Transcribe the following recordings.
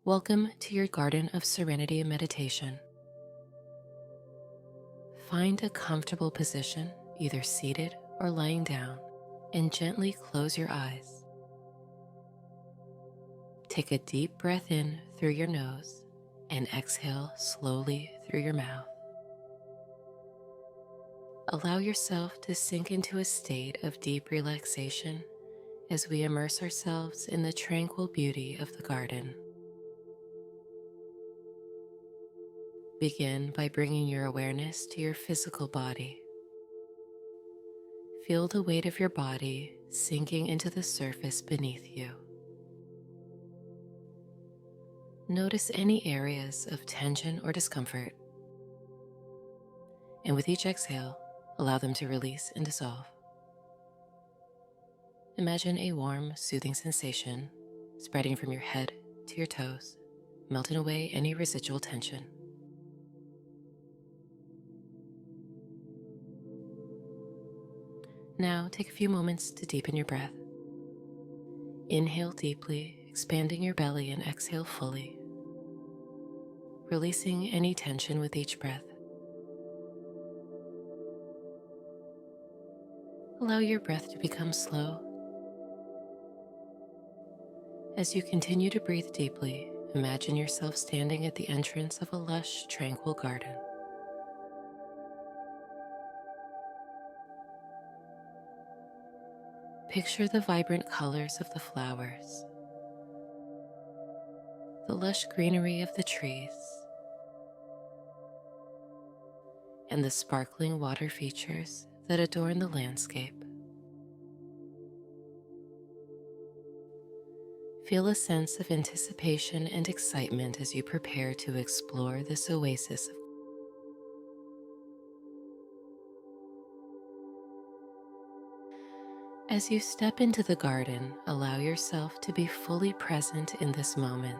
Welcome to your Garden of Serenity meditation. Find a comfortable position, either seated or lying down, and gently close your eyes. Take a deep breath in through your nose and exhale slowly through your mouth. Allow yourself to sink into a state of deep relaxation as we immerse ourselves in the tranquil beauty of the garden. Begin by bringing your awareness to your physical body. Feel the weight of your body sinking into the surface beneath you. Notice any areas of tension or discomfort, and with each exhale, allow them to release and dissolve. Imagine a warm, soothing sensation spreading from your head to your toes, melting away any residual tension. Now take a few moments to deepen your breath. Inhale deeply, expanding your belly, and exhale fully, releasing any tension with each breath. Allow your breath to become slow. As you continue to breathe deeply, imagine yourself standing at the entrance of a lush, tranquil garden. Picture the vibrant colors of the flowers, the lush greenery of the trees, and the sparkling water features that adorn the landscape. Feel a sense of anticipation and excitement as you prepare to explore this oasis. As you step into the garden, allow yourself to be fully present in this moment.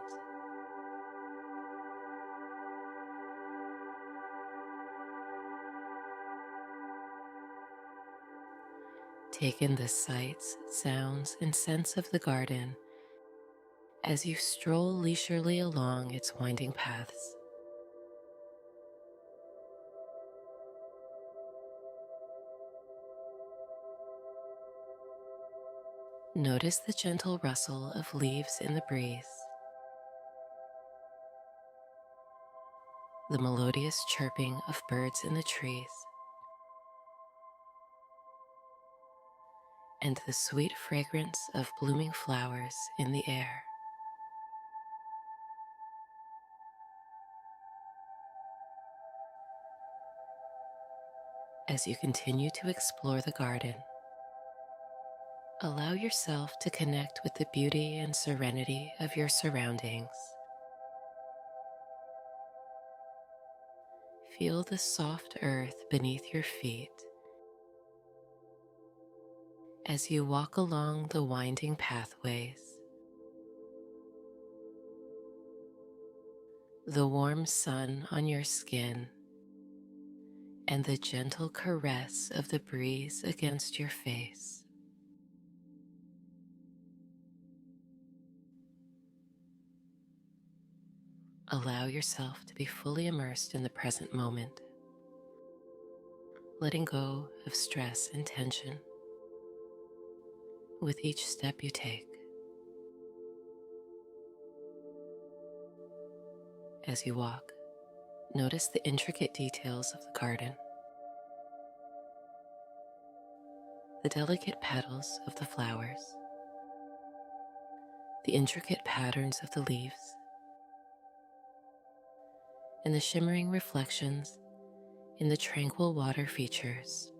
Take in the sights, sounds, and scents of the garden as you stroll leisurely along its winding paths. Notice the gentle rustle of leaves in the breeze, the melodious chirping of birds in the trees, and the sweet fragrance of blooming flowers in the air. As you continue to explore the garden, allow yourself to connect with the beauty and serenity of your surroundings. Feel the soft earth beneath your feet as you walk along the winding pathways. The warm sun on your skin and the gentle caress of the breeze against your face. Allow yourself to be fully immersed in the present moment, letting go of stress and tension with each step you take. As you walk, notice the intricate details of the garden, the delicate petals of the flowers, the intricate patterns of the leaves, and the shimmering reflections in the tranquil water features.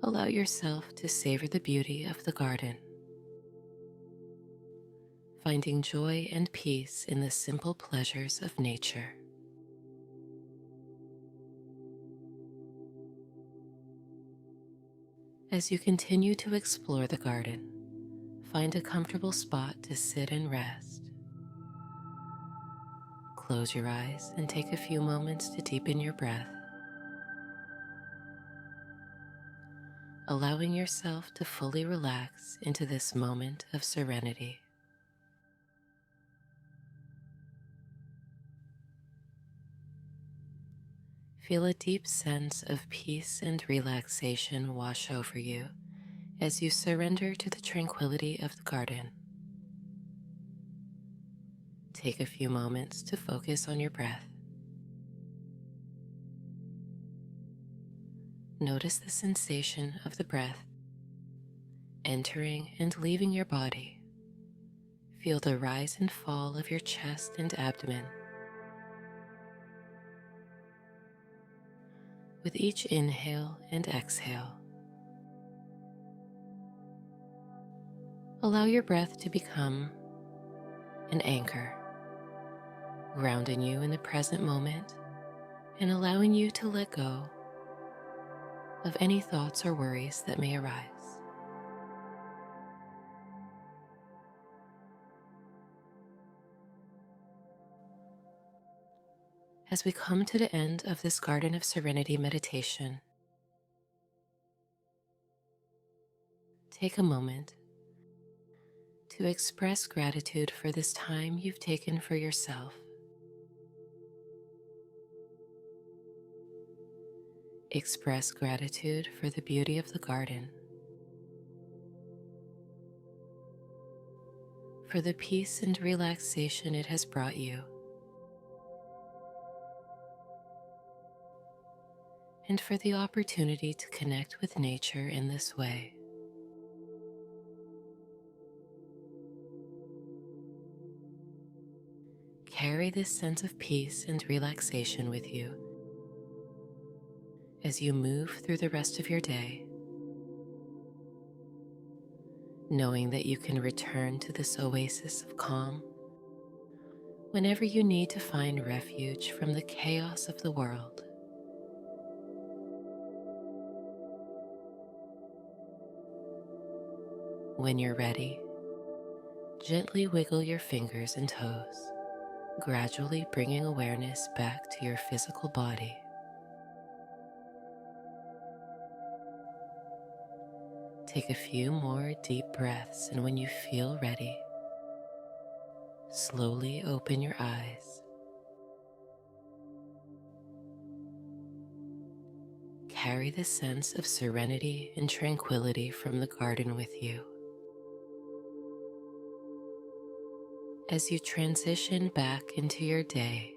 Allow yourself to savor the beauty of the garden, finding joy and peace in the simple pleasures of nature. As you continue to explore the garden, find a comfortable spot to sit and rest. Close your eyes and take a few moments to deepen your breath. allowing yourself to fully relax into this moment of serenity. Feel a deep sense of peace and relaxation wash over you as you surrender to the tranquility of the garden. Take a few moments to focus on your breath. Notice the sensation of the breath entering and leaving your body. Feel the rise and fall of your chest and abdomen. With each inhale and exhale, allow your breath to become an anchor, grounding you in the present moment and allowing you to let go of any thoughts or worries that may arise. As we come to the end of this Garden of Serenity meditation, take a moment to express gratitude for this time you've taken for yourself. Express gratitude for the beauty of the garden, for the peace and relaxation it has brought you, and for the opportunity to connect with nature in this way. Carry this sense of peace and relaxation with you as you move through the rest of your day, knowing that you can return to this oasis of calm whenever you need to find refuge from the chaos of the world. When you're ready, gently wiggle your fingers and toes, gradually bringing awareness back to your physical body. Take a few more deep breaths, and when you feel ready, slowly open your eyes. Carry the sense of serenity and tranquility from the garden with you. As you transition back into your day,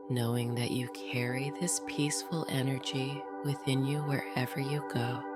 knowing that you carry this peaceful energy within you wherever you go.